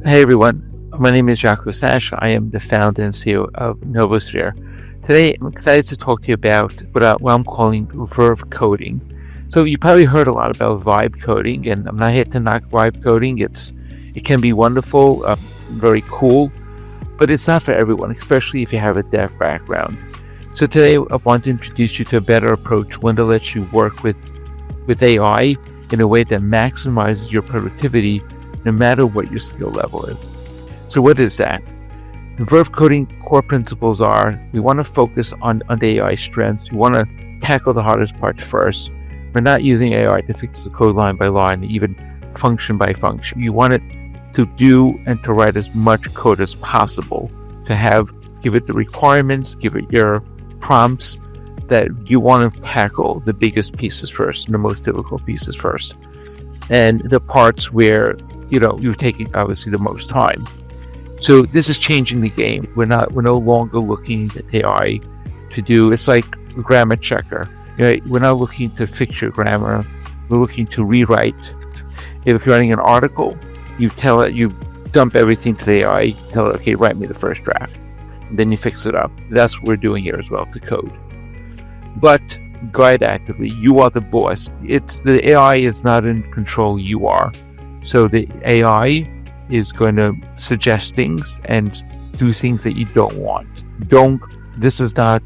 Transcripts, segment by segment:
Hey everyone, my name is Yaakov Sash. I am the founder and CEO of Novospir. Today I'm excited to talk to you about what I'm calling Verve Coding. So you probably heard a lot about vibe coding, and I'm not here to knock vibe coding. It can be wonderful, very cool, but it's not for everyone, especially if you have a dev background. So today I want to introduce you to a better approach, one that lets you work with AI in a way that maximizes your productivity no matter what your skill level is. So what is that? The Verve Coding core principles are, we want to focus on the AI strengths. We want to tackle the hardest parts first. We're not using AI to fix the code line by line, even function by function. You want it to do and to write as much code as possible, to give it the requirements, give it your prompts that you want to tackle the biggest pieces first and the most difficult pieces first. And the parts where you're taking obviously the most time. So this is changing the game. We're no longer looking at AI to do, it's like a grammar checker. Right? We're not looking to fix your grammar. We're looking to rewrite. If you're writing an article, you dump everything to the AI, tell it, okay, write me the first draft. And then you fix it up. That's what we're doing here as well, to code. But guide actively. You are the boss. The AI is not in control, you are. So the AI is going to suggest things and do things that you don't want. This is not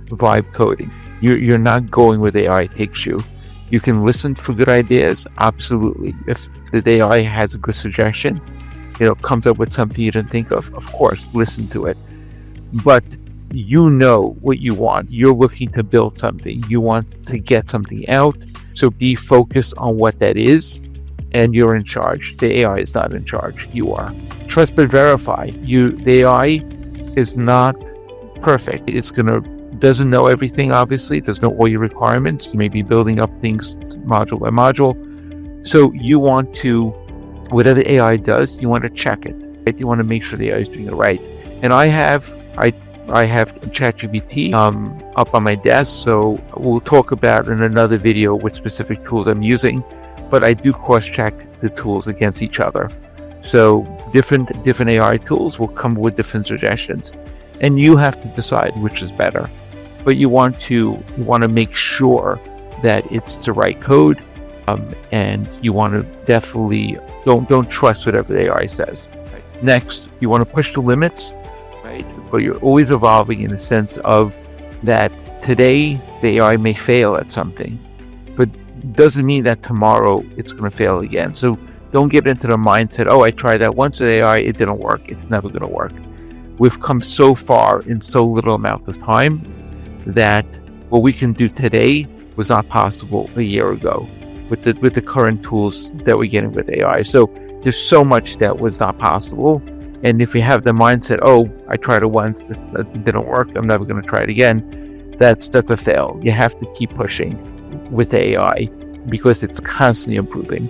vibe coding. You're not going where the AI takes you. You can listen for good ideas, absolutely. If the AI has a good suggestion, comes up with something you didn't think of course, listen to it. But you know what you want. You're looking to build something. You want to get something out. So be focused on what that is. And you're in charge. The AI is not in charge. You are. Trust but verify. The AI is not perfect. Doesn't know everything, obviously. It doesn't know all your requirements. You may be building up things module by module. So you want to, whatever the AI does, you want to check it. Right? You want to make sure the AI is doing it right. And I have ChatGPT up on my desk, so we'll talk about in another video what specific tools I'm using. But I do cross-check the tools against each other. So different AI tools will come with different suggestions, and you have to decide which is better. But you want to make sure that it's the right code, and you want to definitely don't trust whatever the AI says. Right? Next, you want to push the limits, right? But you're always evolving in the sense of that today the AI may fail at something, but doesn't mean that tomorrow it's going to fail again. So don't get into the mindset, I tried that once with AI, it didn't work, it's never going to work. We've come so far in so little amount of time that what we can do today was not possible a year ago with the current tools that we're getting with AI. So there's so much that was not possible. And if we have the mindset, I tried it once, it didn't work, I'm never going to try it again, that's a fail. You have to keep pushing with AI because it's constantly improving,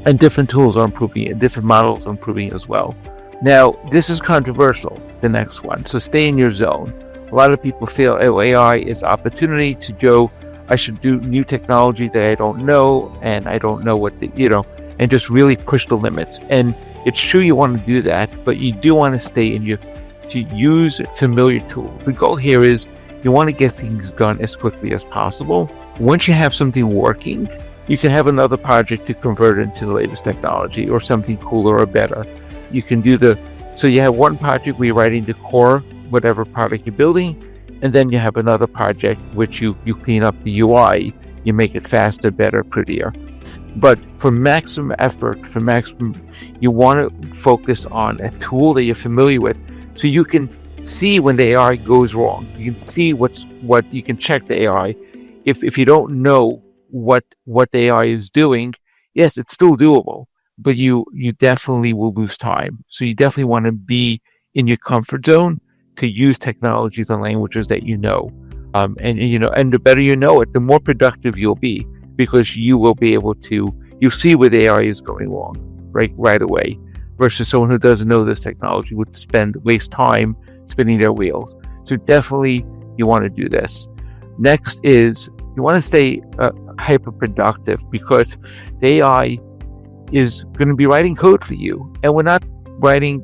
and different tools are improving, and different models are improving as well. Now, this is controversial, the next one, so stay in your zone. A lot of people feel AI is opportunity to go, I should do new technology that I don't know, and I don't know what and just really push the limits. And it's true you want to do that, but you do want to stay to use familiar tools. The goal here is you want to get things done as quickly as possible. Once you have something working, you can have another project to convert into the latest technology or something cooler or better. You can so you have one project where you're writing the core, whatever product you're building, and then you have another project which you clean up the UI, you make it faster, better, prettier. But for maximum effort, you want to focus on a tool that you're familiar with, so you can see when the AI goes wrong. You can see what you can check the AI. If you don't know what the AI is doing, yes, it's still doable, but you definitely will lose time. So you definitely want to be in your comfort zone to use technologies and languages that you know. And the better you know it, the more productive you'll be, because you will be able to, you'll see where the AI is going wrong right away, versus someone who doesn't know this technology would waste time spinning their wheels. So definitely you want to do this. Next is you want to stay hyper productive, because the AI is going to be writing code for you, and we're not writing,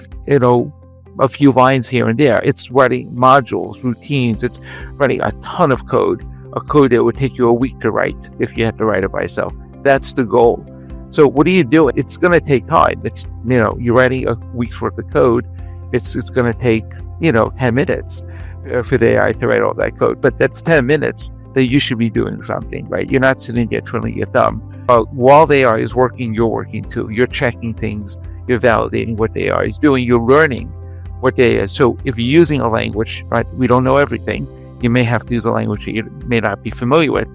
a few lines here and there. It's writing modules, routines. It's writing a ton of code, a code that would take you a week to write if you had to write it by yourself. That's the goal. So what do you do? It's going to take time. It's, you're writing a week's worth of code. It's going to take, 10 minutes for the AI to write all that code. But that's 10 minutes that you should be doing something, right? You're not sitting there twiddling your thumb. While the AI is working, you're working too. You're checking things. You're validating what the AI is doing. You're learning what they is. So if you're using a language, right, we don't know everything. You may have to use a language that you may not be familiar with.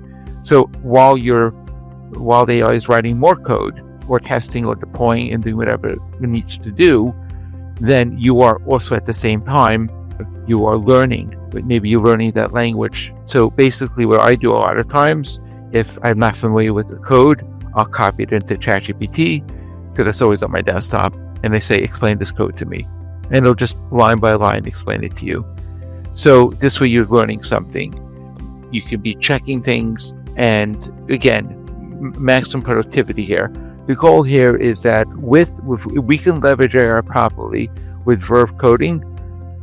So while the AI is writing more code or testing or deploying and doing whatever it needs to do, then you are also at the same time, you are learning. Maybe you're learning that language. So basically what I do a lot of times, if I'm not familiar with the code, I'll copy it into ChatGPT, because it's always on my desktop, and I say, explain this code to me. And it'll just line by line explain it to you. So this way you're learning something. You could be checking things, and again, maximum productivity here. The goal here is that with we can leverage AI properly with Verve Coding,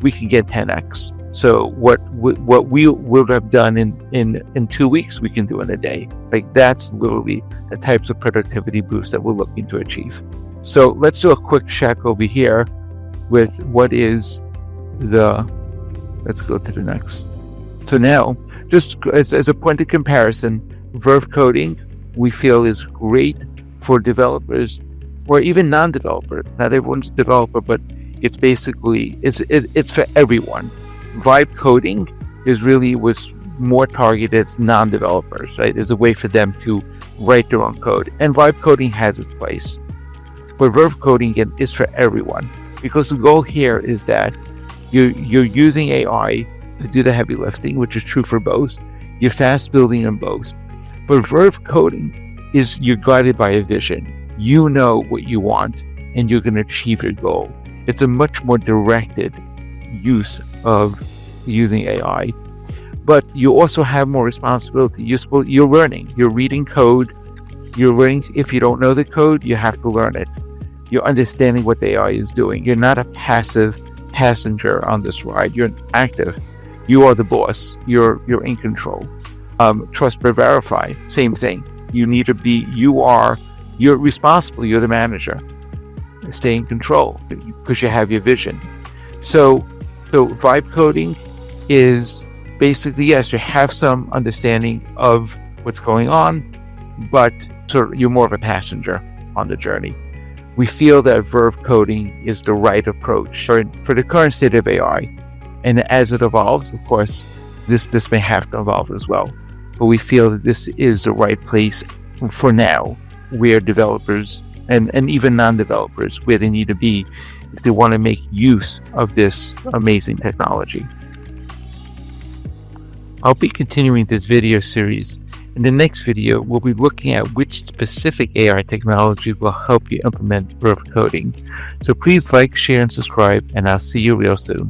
we can get 10x. So what we would have done in 2 weeks, we can do in a day. Like, that's literally the types of productivity boosts that we're looking to achieve. So let's do a quick check over here with what is let's go to the next. So now, just as a point of comparison, Verve Coding we feel is great for developers or even non-developers. Not everyone's a developer, but it's basically it's for everyone. Vibe Coding was more targeted as non-developers, right? There's a way for them to write their own code, and Vibe Coding has its place. But Verve Coding is for everyone, because the goal here is that you're using AI to do the heavy lifting, which is true for both. You're fast building in both. But Verve Coding you're guided by a vision. You know what you want, and you're going to achieve your goal. It's a much more directed use of using AI. But you also have more responsibility. You're learning. You're reading code. You're learning. If you don't know the code, you have to learn it. You're understanding what the AI is doing. You're not a passive passenger on this ride. You're active. You are the boss. You're in control. Trust but verify. Same thing. You need to be. You're responsible. You're the manager. Stay in control because you have your vision. So Vibe Coding is basically, yes, you have some understanding of what's going on, but you're more of a passenger on the journey. We feel that Verve Coding is the right approach for the current state of AI. And as it evolves, of course, this may have to evolve as well. But we feel that this is the right place for now, where developers and even non-developers, where they need to be if they want to make use of this amazing technology. I'll be continuing this video series. In the next video, we'll be looking at which specific AI technology will help you implement Verve Coding. So please like, share, and subscribe, and I'll see you real soon.